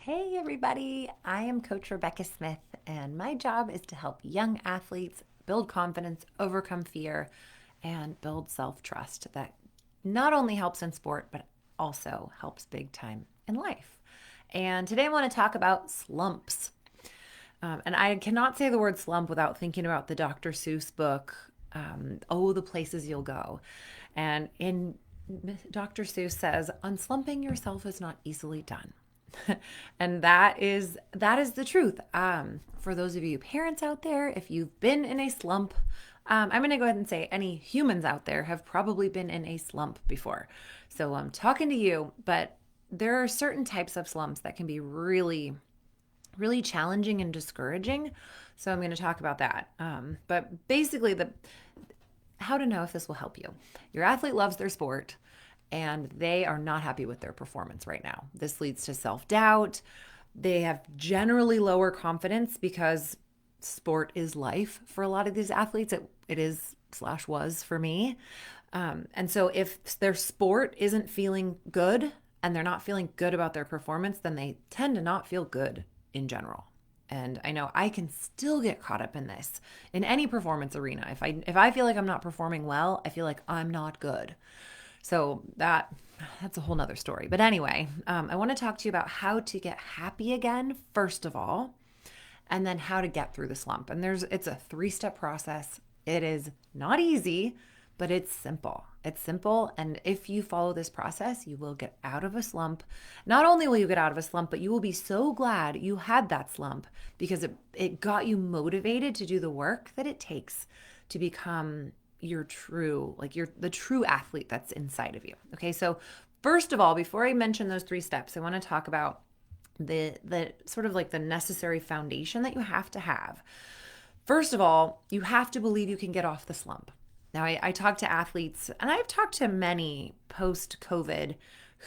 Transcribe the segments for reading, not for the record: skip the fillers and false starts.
Hey, everybody. I am Coach Rebecca Smith, and my job is to help young athletes build confidence, overcome fear, and build self trust that not only helps in sport, but also helps big time in life. And today I want to talk about slumps. And I cannot say the word slump without thinking about the Dr. Seuss book, Oh, the Places You'll Go. And in Dr. Seuss says, unslumping yourself is not easily done. And that is the truth. For those of you parents out there, if you've been in a slump, I'm going to go ahead and say any humans out there have probably been in a slump before. So I'm talking to you, but there are certain types of slumps that can be really, really challenging and discouraging. So I'm going to talk about that. But basically, the how to know if this will help you. Your athlete loves their sport and they are not happy with their performance right now. This leads to self doubt. They have generally lower confidence because sport is life for a lot of these athletes. It is slash was for me. And so if their sport isn't feeling good and they're not feeling good about their performance, then they tend to not feel good in general. And I know I can still get caught up in this in any performance arena. If I feel like I'm not performing well, I feel like I'm not good. So that's a whole nother story. But anyway, I want to talk to you about how to get happy again, first of all, and then how to get through the slump. And it's a 3-step process. It is not easy, but it's simple. It's simple. And if you follow this process, you will get out of a slump. Not only will you get out of a slump, but you will be so glad you had that slump because it got you motivated to do the work that it takes to become the true athlete that's inside of you. Okay. So first of all, before I mention those 3 steps, I want to talk about the sort of like the necessary foundation that you have to have. First of all, you have to believe you can get off the slump. Now, I talk to athletes, and I've talked to many post-COVID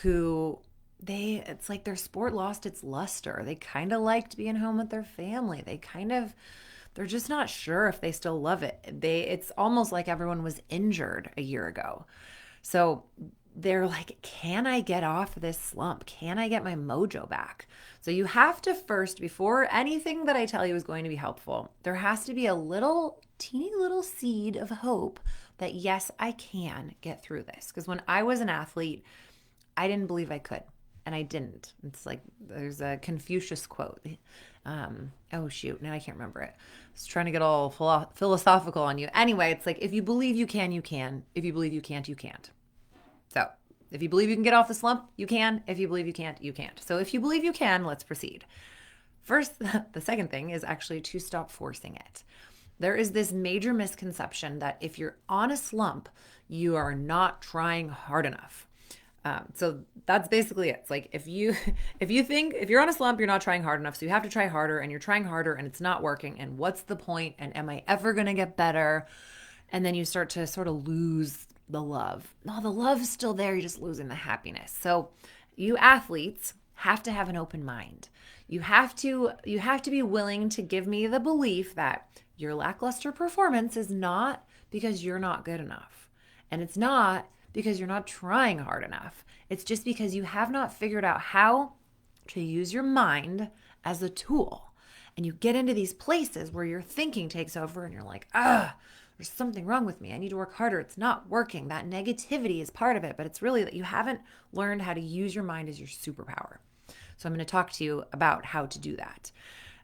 who it's like their sport lost its luster. They kind of liked being home with their family. They're just not sure if they still love it. It's almost like everyone was injured a year ago. So they're like, can I get off this slump? Can I get my mojo back? So you have to first, before anything that I tell you is going to be helpful, there has to be a teeny little seed of hope that yes, I can get through this. Because when I was an athlete, I didn't believe I could. And I didn't. It's like there's a Confucius quote. Oh, shoot. Now I can't remember it. I was trying to get all philosophical on you. Anyway, it's like if you believe you can, you can. If you believe you can't, you can't. So if you believe you can get off the slump, you can. If you believe you can't, you can't. So if you believe you can, let's proceed. First, the second thing is actually to stop forcing it. There is this major misconception that if you're on a slump, you are not trying hard enough. So that's basically it. It's like if you're on a slump, you're not trying hard enough, so you have to try harder, and you're trying harder, and it's not working. And what's the point? And am I ever going to get better? And then you start to sort of lose the love. No, the love's still there. You're just losing the happiness. So you athletes have to have an open mind. You have to be willing to give me the belief that your lackluster performance is not because you're not good enough. And it's not because you're not trying hard enough. It's just because you have not figured out how to use your mind as a tool. And you get into these places where your thinking takes over and you're like, there's something wrong with me. I need to work harder. It's not working. That negativity is part of it, but it's really that you haven't learned how to use your mind as your superpower. So I'm going to talk to you about how to do that.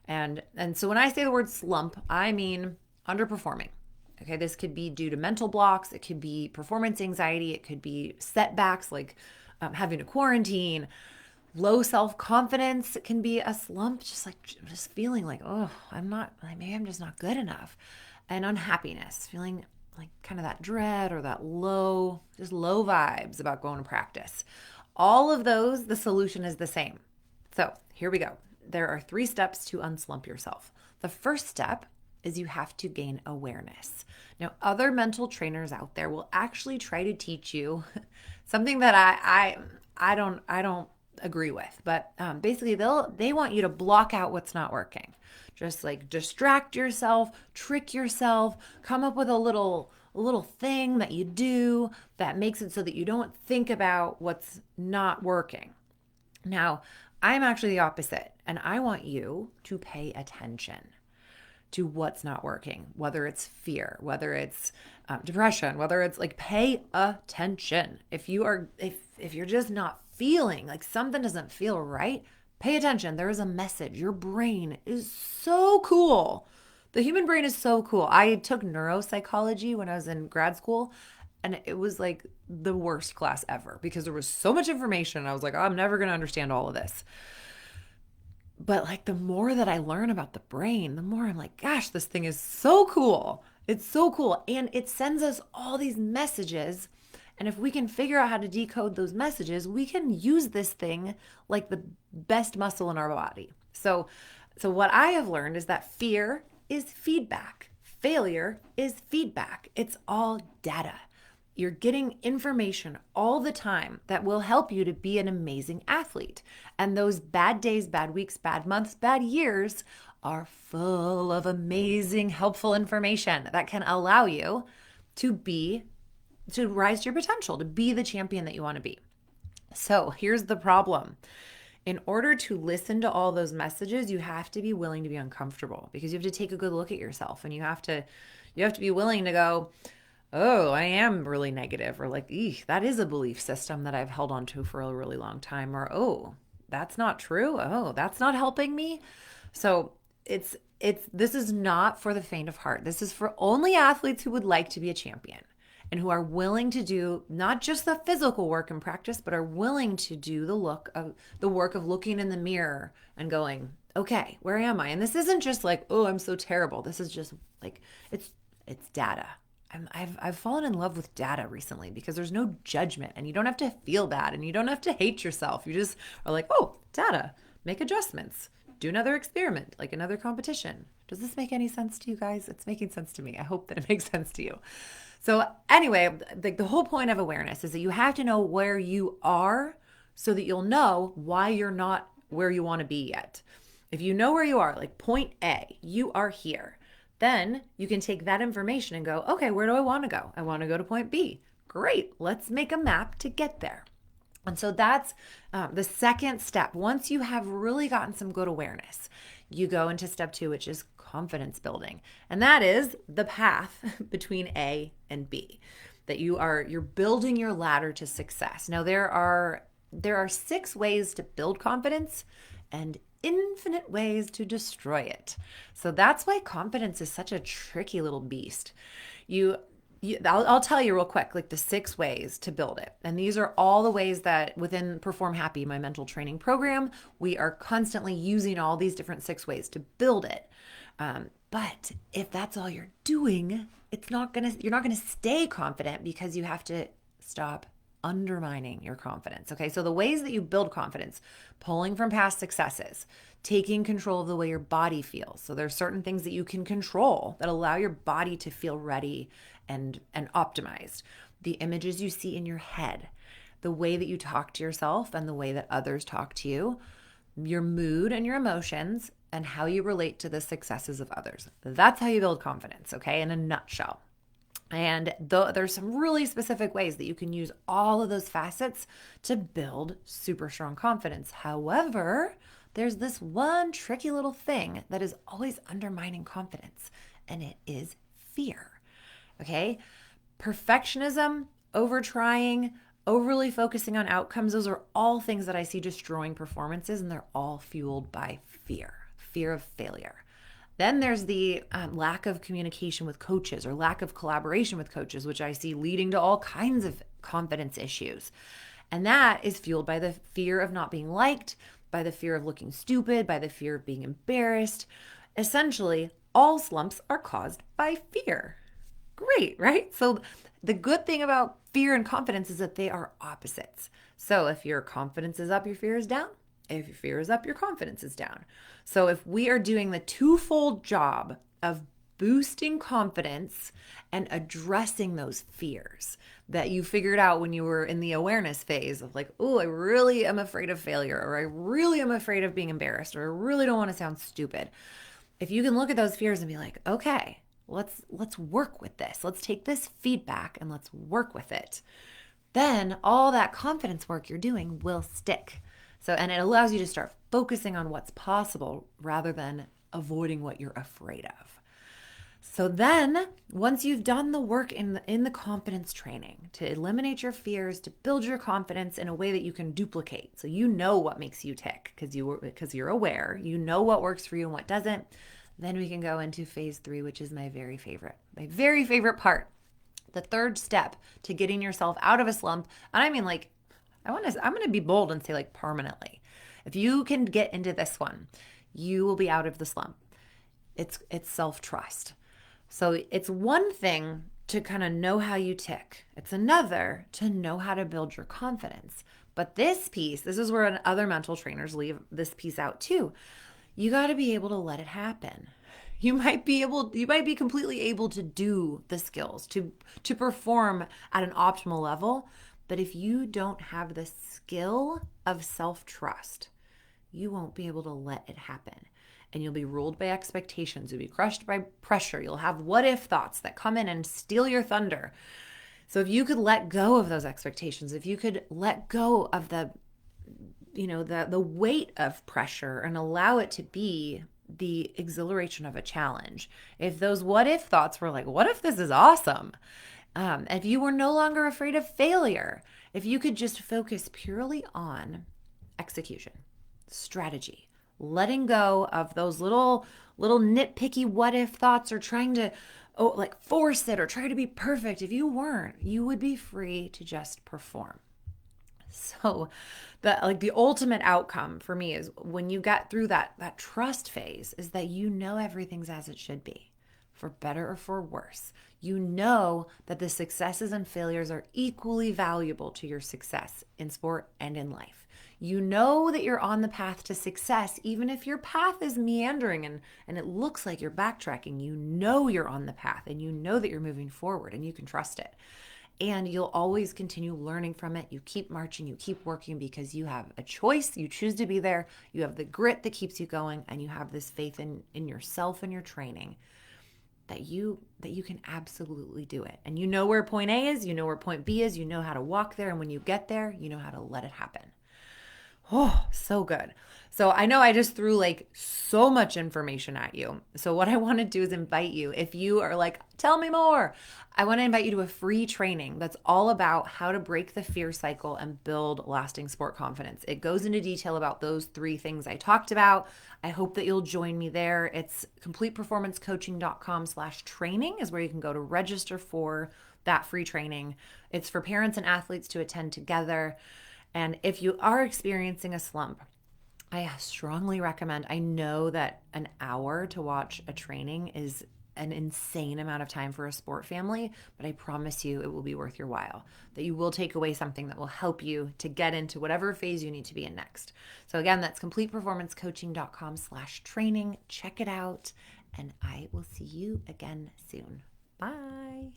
And so when I say the word slump, I mean underperforming. Okay, this could be due to mental blocks. It could be performance anxiety. It could be setbacks like having to quarantine, low self-confidence. It can be a slump, just feeling like, maybe I'm just not good enough. And unhappiness, feeling like kind of that dread or that low vibes about going to practice. All of those, the solution is the same. So here we go. There are 3 steps to unslump yourself. The first step is you have to gain awareness. Now, other mental trainers out there will actually try to teach you something that I don't agree with, but basically they want you to block out what's not working. Just like distract yourself, trick yourself, come up with a little thing that you do that makes it so that you don't think about what's not working. Now, I'm actually the opposite. And I want you to pay attention to what's not working, whether it's fear, whether it's depression, whether it's like pay attention. If you're just not feeling like something doesn't feel right, pay attention. There is a message. Your brain is so cool. The human brain is so cool. I took neuropsychology when I was in grad school, and it was like the worst class ever because there was so much information. I was like, oh, I'm never going to understand all of this. But like the more that I learn about the brain, the more I'm like, gosh, this thing is so cool. It's so cool. And it sends us all these messages. And if we can figure out how to decode those messages, we can use this thing like the best muscle in our body. So what I have learned is that fear is feedback. Failure is feedback. It's all data. You're getting information all the time that will help you to be an amazing athlete. And those bad days, bad weeks, bad months, bad years are full of amazing, helpful information that can allow you to rise to your potential, to be the champion that you want to be. So here's the problem. In order to listen to all those messages, you have to be willing to be uncomfortable because you have to take a good look at yourself, and you have to be willing to go, oh, I am really negative, or like, eek, that is a belief system that I've held on to for a really long time, or oh, that's not true. Oh, that's not helping me. So this is not for the faint of heart. This is for only athletes who would like to be a champion and who are willing to do not just the physical work and practice, but are willing to do the work of looking in the mirror and going, okay, where am I? And this isn't just like, oh, I'm so terrible. This is just like, it's data. I've fallen in love with data recently because there's no judgment, and you don't have to feel bad, and you don't have to hate yourself. You just are like, oh, data, make adjustments, do another experiment, like another competition. Does this make any sense to you guys? It's making sense to me. I hope that it makes sense to you. So anyway, the whole point of awareness is that you have to know where you are so that you'll know why you're not where you want to be yet. If you know where you are, like point A, you are here. Then you can take that information and go, okay, where do I want to go? I want to go to point B. Great, let's make a map to get there. And so that's the second step. Once you have really gotten some good awareness, you go into step 2, which is confidence building. And that is the path between A and B, that you're building your ladder to success. Now there are 6 ways to build confidence and infinite ways to destroy it. So that's why confidence is such a tricky little beast. I'll tell you real quick, like the 6 ways to build it. And these are all the ways that within Perform Happy, my mental training program, we are constantly using all these different 6 ways to build it. But if that's all you're doing, you're not gonna stay confident because you have to stop undermining your confidence. Okay, so the ways that you build confidence: pulling from past successes, taking control of the way your body feels. So there's certain things that you can control that allow your body to feel ready and optimized. The images you see in your head, the way that you talk to yourself and the way that others talk to you, your mood and your emotions, and how you relate to the successes of others. That's how you build confidence, okay, in a nutshell. And there's some really specific ways that you can use all of those facets to build super strong confidence. However, there's this one tricky little thing that is always undermining confidence, and it is fear. Okay? Perfectionism, overtrying, overly focusing on outcomes, those are all things that I see destroying performances, and they're all fueled by fear of failure. Then there's the lack of communication with coaches or lack of collaboration with coaches, which I see leading to all kinds of confidence issues. And that is fueled by the fear of not being liked, by the fear of looking stupid, by the fear of being embarrassed. Essentially, all slumps are caused by fear. Great, right? So the good thing about fear and confidence is that they are opposites. So if your confidence is up, your fear is down. If your fear is up, your confidence is down. So if we are doing the twofold job of boosting confidence and addressing those fears that you figured out when you were in the awareness phase of like, oh, I really am afraid of failure, or I really am afraid of being embarrassed, or I really don't want to sound stupid. If you can look at those fears and be like, okay, let's work with this. Let's take this feedback and let's work with it. Then all that confidence work you're doing will stick. So, and it allows you to start focusing on what's possible rather than avoiding what you're afraid of. So then, once you've done the work in the confidence training to eliminate your fears, to build your confidence in a way that you can duplicate, so you know what makes you tick because you're aware, you know what works for you and what doesn't. Then we can go into phase 3, which is my very favorite part. The third step to getting yourself out of a slump, and I mean like I'm going to be bold and say like permanently. If you can get into this one, you will be out of the slump. It's self-trust. So it's one thing to kind of know how you tick. It's another to know how to build your confidence. But this is where other mental trainers leave this piece out too. You got to be able to let it happen. You might be completely able to do the skills to perform at an optimal level, but if you don't have the skill of self-trust, you won't be able to let it happen. And you'll be ruled by expectations. You'll be crushed by pressure. You'll have what if thoughts that come in and steal your thunder. So if you could let go of those expectations, if you could let go of the weight of pressure and allow it to be the exhilaration of a challenge. If those what if thoughts were like, what if this is awesome? If you were no longer afraid of failure, if you could just focus purely on execution, strategy, letting go of those little nitpicky what if thoughts or trying to force it or try to be perfect. If you weren't, you would be free to just perform. So the ultimate outcome for me is when you get through that trust phase is that you know everything's as it should be, for better or for worse. You know that the successes and failures are equally valuable to your success in sport and in life. You know that you're on the path to success, even if your path is meandering and it looks like you're backtracking. You know you're on the path and you know that you're moving forward and you can trust it. And you'll always continue learning from it. You keep marching, you keep working because you have a choice. You choose to be there. You have the grit that keeps you going, and you have this faith in yourself and your training that you can absolutely do it. And you know where point A is, you know where point B is, you know how to walk there. And when you get there, you know how to let it happen. Oh, so good. So I know I just threw like so much information at you. So what I want to do is invite you, if you are like, tell me more, I want to invite you to a free training that's all about how to break the fear cycle and build lasting sport confidence. It goes into detail about those 3 things I talked about. I hope that you'll join me there. It's completeperformancecoaching.com/training is where you can go to register for that free training. It's for parents and athletes to attend together. And if you are experiencing a slump, I strongly recommend, I know that an hour to watch a training is an insane amount of time for a sport family, but I promise you it will be worth your while, that you will take away something that will help you to get into whatever phase you need to be in next. So again, that's completeperformancecoaching.com/training. Check it out, and I will see you again soon. Bye.